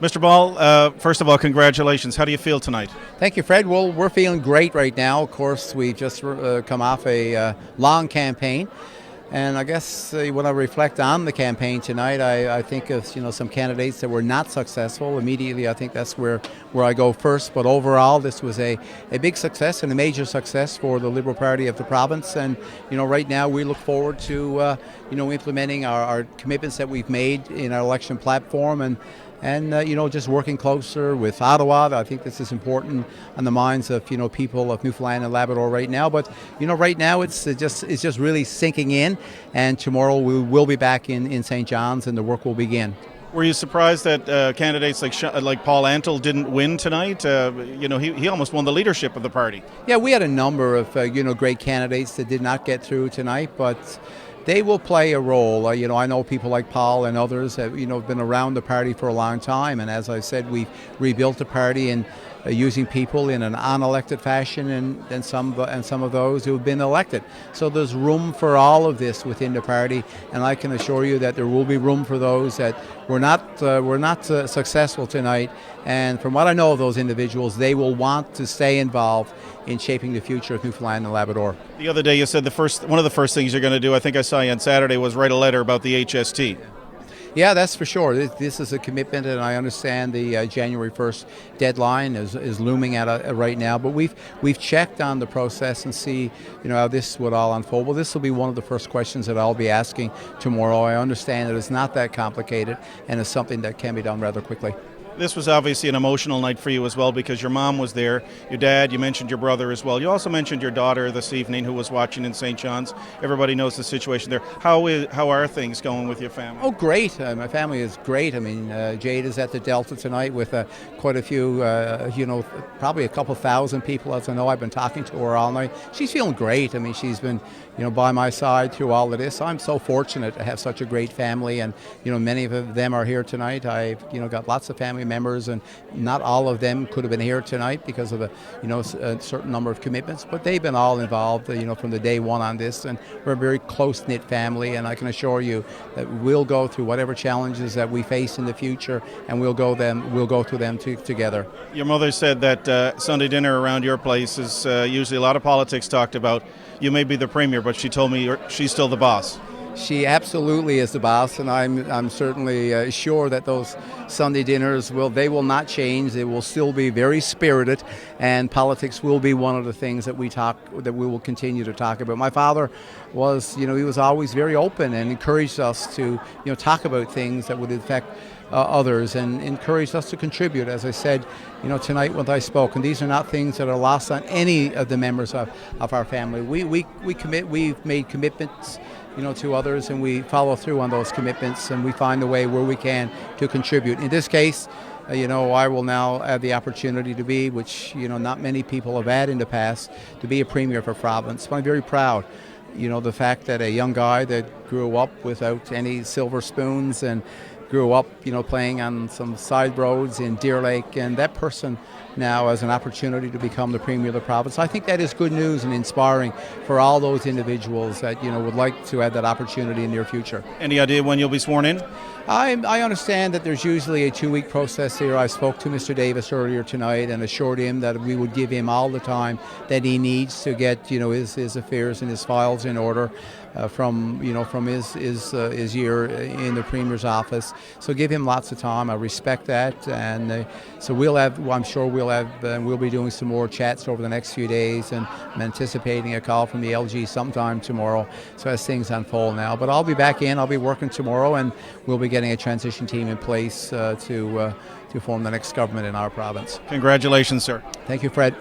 Mr. Ball, first of all, congratulations. How do you feel tonight? Thank you, Fred. Well, we're feeling great right now. Of course, we just come off a long campaign. And I guess when I reflect on the campaign tonight, I think of some candidates that were not successful. Immediately, I think that's where I go first. But overall, this was a big success and a major success for the Liberal Party of the province. And right now we look forward to implementing our commitments that we've made in our election platform and just working closer with Ottawa. I think this is important on the minds of people of Newfoundland and Labrador right now. But right now it's just really sinking in, and tomorrow we will be back in St. John's and the work will begin. Were you surprised that candidates like Paul Antle didn't win tonight? He almost won the leadership of the party. Yeah, we had a number of great candidates that did not get through tonight, but they will play a role. I know people like Paul and others have been around the party for a long time, and as I said, we've rebuilt the party and using people in an unelected fashion and some of those who have been elected. So there's room for all of this within the party, and I can assure you that there will be room for those that were not successful tonight. And from what I know of those individuals, they will want to stay involved in shaping the future of Newfoundland and Labrador. The other day you said one of the first things you're going to do, I think I saw you on Saturday, was write a letter about the HST. Yeah, that's for sure. This is a commitment, and I understand the January 1st deadline is looming at right now. But we've checked on the process and see how this would all unfold. Well, this will be one of the first questions that I'll be asking tomorrow. I understand that it's not that complicated, and it's something that can be done rather quickly. This was obviously an emotional night for you as well, because your mom was there, your dad, you mentioned your brother as well. You also mentioned your daughter this evening who was watching in St. John's. Everybody knows the situation there. How are things going with your family? Oh, great. My family is great. I mean, Jade is at the Delta tonight with quite a few, probably a couple thousand people, as I know. I've been talking to her all night. She's feeling great. I mean, she's been by my side through all of this. I'm so fortunate to have such a great family, and many of them are here tonight. I've got lots of family members, and not all of them could have been here tonight because of a certain number of commitments, but they've been all involved from the day one on this, and we're a very close-knit family, and I can assure you that we'll go through whatever challenges that we face in the future, and we'll go through them together. Your mother said that Sunday dinner around your place is usually a lot of politics talked about. You may be the premier, but she told me she's still the boss. She absolutely is the boss, and I'm certainly sure that those Sunday dinners will not change. They will still be very spirited, and politics will be one of the things that we will continue to talk about. My father was, he was always very open and encouraged us to, talk about things that would affect others, and encouraged us to contribute. As I said, tonight when I spoke, and these are not things that are lost on any of the members of our family. We've made commitments to others, and we follow through on those commitments, and we find a way where we can to contribute. In this case, I will now have the opportunity to be, which not many people have had in the past, to be a premier of a province. But I'm very proud. The fact that a young guy that grew up without any silver spoons and grew up, playing on some side roads in Deer Lake, and that person now has an opportunity to become the premier of the province. I think that is good news and inspiring for all those individuals that would like to have that opportunity in the near future. Any idea when you'll be sworn in? I understand that there's usually a 2-week process here. I spoke to Mr. Davis earlier tonight and assured him that we would give him all the time that he needs to get his affairs and his files in order from his year in the Premier's office. So give him lots of time. I respect that, and so I'm sure we'll be doing some more chats over the next few days, and I'm anticipating a call from the LG sometime tomorrow. So as things unfold now, but I'll be back in. I'll be working tomorrow, and we'll be getting a transition team in place to form the next government in our province. Congratulations, sir. Thank you, Fred.